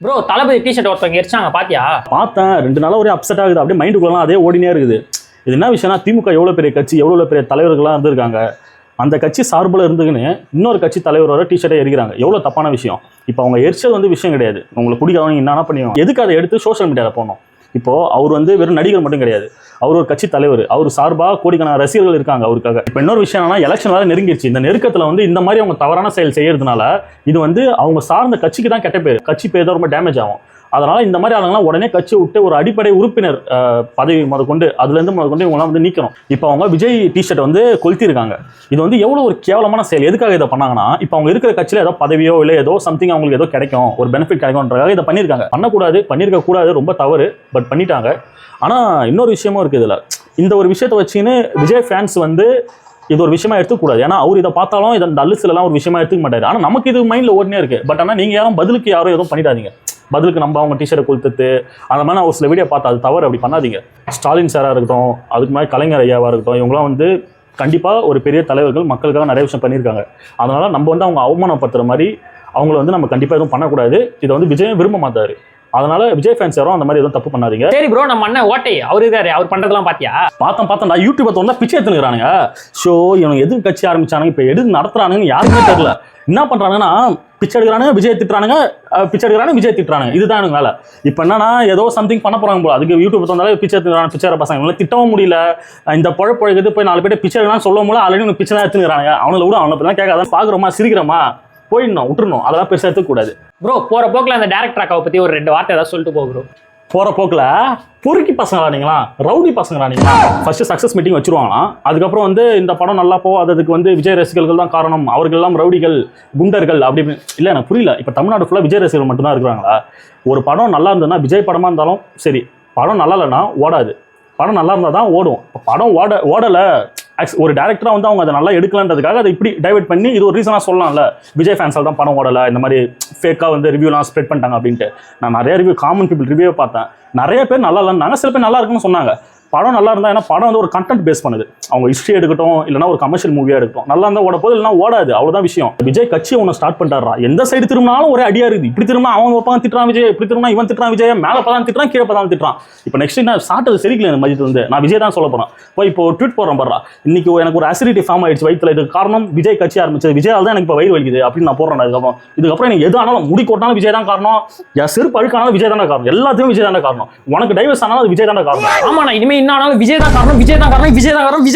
Bro தளபதி T shirt ஒருத்தவங்க எரிச்சாங்க பாத்தியா? பார்த்தேன், 2 நாளா ஒரே அப்செட் ஆகுது. அப்படியே மைண்டுக்குள்ளலாம் அதே ஓடினே இருக்குது. இது என்ன விஷயம்னா, திமுக எவ்வளோ பெரிய கட்சி, எவ்வளோ பெரிய தலைவர்கள்லாம் இருந்திருக்காங்க. அந்த கட்சி சார்பில் இருந்துக்குன்னு இன்னொரு கட்சி தலைவரோட டிஷர்ட்டை எரிக்கிறாங்க. எவ்வளோ தப்பான விஷயம். இப்போ அவங்க எரிச்சது வந்து விஷயம் கிடையாது. உங்களுக்கு பிடிக்காதவங்க என்னன்னா பண்ணுவோம். எதுக்கு அதை எடுத்து சோஷியல் மீடியாவில் போகணும்? இப்போ அவர் வந்து வெறும் நடிகர் மட்டும் கிடையாது, அவர் ஒரு கட்சி தலைவர். அவர் சார்பாக கோடிக்கான ரசிகர்கள் இருக்காங்க அவருக்காக. இப்போ இன்னொரு விஷயம் என்னன்னா, எலெக்ஷன் வேறு நெருங்கிடுச்சு. இந்த நெருக்கத்தில் வந்து இந்த மாதிரி அவங்க தவறான செயல் செய்யறதுனால இது வந்து அவங்க சார்ந்த கட்சிக்கு தான் கெட்ட பேர், கட்சி பேர் தான் ரொம்ப டேமேஜ் ஆகும். அதனால இந்த மாதிரி ஆளுங்கலாம் உடனே கட்சி விட்டு ஒரு அடிப்படை உறுப்பினர் பதவி முதற்கொண்டு அதுலேருந்து முதற்கொண்டு இவங்களாம் வந்து நீக்கணும். இப்போ அவங்க விஜய் டிஷர்ட் வந்து கொளுத்திருக்காங்க. இது வந்து எவ்வளோ ஒரு கேவலமான செயல். எதுக்காக இதை பண்ணாங்கன்னா, இப்போ அவங்க இருக்கிற கட்சியில் ஏதோ பதவியோ இல்லை ஏதோ சம்திங் அவங்களுக்கு ஏதோ கிடைக்கும், ஒரு பெனிஃபிட் கிடைக்கும்ன்றதுக்காக இதை பண்ணியிருக்காங்க. பண்ணக்கூடாது, பண்ணியிருக்க கூடாது, ரொம்ப தவறு. பட் பண்ணிட்டாங்க. ஆனால் இன்னொரு விஷயமும் இருக்குது இதில். இந்த ஒரு விஷயத்தை வச்சுன்னு விஜய் ஃபேன்ஸ் வந்து இது ஒரு விஷயமா எடுத்துக்கூடாது. ஏன்னா அவர் இதை பார்த்தாலும் இதை டல்லுஸ்லாம் ஒரு விஷயமா எடுத்துக்க மாட்டாரு. ஆனால் நமக்கு இது மைண்டில் ஓடனே இருக்கு. பட் ஆனால் நீங்கள் யாரும் பதிலுக்கு யாரும் எதுவும் பண்ணிடாதீங்க. பதிலுக்கு நம்ம அவங்க டிஷர்ட்டை கொடுத்துட்டு அந்த மாதிரி நான் ஒரு சில வீடியோ பார்த்தா அது தவறு, அப்படி பண்ணாதீங்க. ஸ்டாலின் சாராக இருக்கட்டும், அதுக்கு மாதிரி கலைஞர் ஐயாவாக இருக்கட்டும், இவங்களாம் வந்து கண்டிப்பாக ஒரு பெரிய தலைவர்கள், மக்களுக்காக நிறைய விஷயம் பண்ணியிருக்காங்க. அதனால் நம்ம வந்து அவங்க அவமானப்படுத்துகிற மாதிரி அவங்கள வந்து நம்ம கண்டிப்பாக எதுவும் பண்ணக்கூடாது. இதை வந்து விஜயம் விரும்ப மாட்டாரு. அதனால விஜய் ஃபேன்ஸ் யாரும் அந்த மாதிரி எதுவும் தப்பு பண்ணாதீங்க. சரி ப்ரோ, நம்ம அண்ணன் ஓட்டை அவர் இருக்காரு, அவர் பண்றதெல்லாம் பாத்தியா? பார்த்தேன். நான் யூடியூப் பார்த்தோம்னா பிச்சை எடுத்துக்கிறானுங்க. ஷோ இவங்க எதுக்கு கட்சி ஆரம்பிச்சானுங்க, இப்போ எதுக்கு நடத்துறானுங்க யாருமே தெரியல. என்ன பண்றாங்கன்னா, பிச்சை எடுக்கிறானுங்க, விஜய் திட்டுறானுங்க, பிச்சை எடுக்கிறானுங்க, விஜய் திட்டுறானுங்க. இதுதான் எனக்கு வேலை. இப்போ என்னன்னா ஏதோ சம்திங் பண்ண போறாங்க போல. அதுக்கு யூடியூப் வந்தாலே பிச்சை எடுத்துக்கிறாங்க, பிச்சை பசங்க இவங்களை திட்டவும் முடியல. இந்த பொழப்பொழுது போய் 4 பேர் பிச்சை எடுக்கலாம்னு சொல்ல முடியல. ஆல்ரெடி பிச்சை தான் எடுத்துக்கிறாங்க. அவங்கள விட அவனை தான் கேட்காத, பாக்குறோமா சிரிக்கிறோமா போயிடணும், விட்டுறணும். அதெல்லாம் பெருசாக எடுத்துக்கூடாது. ப்ரோ போற போக்கில் அந்த டேரக்டர் அக்காவை பத்தி ஒரு 2 வார்த்தை ஏதாவது சொல்லிட்டு போகிறோம். போகிற போக்கில் பொறுக்கி பசங்களா நீங்களா, ரவுடி பசங்களா நீங்களா, ஃபர்ஸ்ட் சக்ஸஸ் மீட்டிங் வச்சுருவாங்களாம். அதுக்கப்புறம் வந்து இந்த படம் நல்லா போகாததுக்கு வந்து விஜய் ரசிகர்கள் தான் காரணம், அவர்கள் எல்லாம் ரவுடிகள், குண்டர்கள் அப்படின்னு. இல்லை எனக்கு புரியல. இப்போ தமிழ்நாடு ஃபுல்லாக விஜய் ரசிகர்கள் மட்டும்தான் இருக்கிறாங்களா? ஒரு படம் நல்லா இருந்ததுன்னா, விஜய் படமாக இருந்தாலும் சரி, படம் நல்லா இல்லைன்னா ஓடாது. படம் நல்லா இருந்தால் தான் ஓடும். படம் ஓடலை, ஒரு டேரக்டராக வந்து அவங்க அதை நல்லா எடுக்கலான்றதுக்காக அதை இப்படி டைவர்ட் பண்ணி இது ஒரு ரீசனாக சொல்லலாம்ல. விஜய் ஃபேன்ஸால் தான் படம் ஓடலை, இந்த மாதிரி ஃபேக்காக வந்து ரிவ்யூலாம் ஸ்ப்ரெட் பண்ணிட்டாங்க அப்படின்ட்டு. நான் நிறைய ரிவ்யூ, காமன் பீப்புள் ரிவ்யூ பார்த்தேன். நிறைய பேர் நல்லா இல்லைன்னாங்க, சில பேர் நல்லா இருக்குன்னு சொன்னாங்க. படம் நல்லா இருந்தால், ஏன்னா படம் வந்து ஒரு கண்டென்ட் பேஸ் பண்ணுது. அவங்க ஹிஸ்ட்ரி எடுக்கட்டும், இல்லைனா ஒரு கமர்ஷியல் மூவியாக இருக்கட்டும், நல்லா இருந்தால் ஓட போது, இல்லைனா ஓடாது. அவ்வளோதான் விஷயம். விஜய் கட்சி ஒன்று ஸ்டார்ட் பண்ணுறாரா, எந்த சைடு திரும்பினாலும் ஒரே அடியாக இருக்குது. இப்படி திரும்ப அவன் ஒருப்பாங்க திட்டுறான் விஜய், இப்படி திரும்ப இவன் திட்டுறான் விஜய், மேலே பதான் திட்டுறான், கீழே பதான் திட்டுறான். இப்போ நெக்ஸ்ட் நான் சாட்டது சரிக்கல இந்த மதியத்து வந்து நான் விஜய் தான் சொல்ல போகிறேன். இப்போ ட்வீட் போடுறேன் பாடுறா, இன்னைக்கு எனக்கு ஒரு அசிடிட்டி ஃபார்ம் ஆயிடுச்சு வயிற்றுல. இதுக்கு காரணம் விஜய் கட்சி ஆரம்பிச்சது, விஜயால் தான் எனக்கு இப்போ வயிறு வலிக்குது அப்படின்னு நான் போடுறேன். இதுக்கப்புறம் எனக்கு எது ஆனாலும், முடி கொட்டினாலும் விஜய் தான் காரணம், என் செருப்பு அழுக்கானாலும் விஜய் தானே காரணம், எல்லாத்தையும் விஜய் தானே காரணம், உனக்கு டைவர்ஸ் ஆனாலும் அது விஜய் தானே காரணம். ஆமா, நான் இனிமேல் என்ன ஆனாலும் விஜய் தான் காரணம், விஜய் தான் காரணம், விஜய் தான் காரணம், விஜய்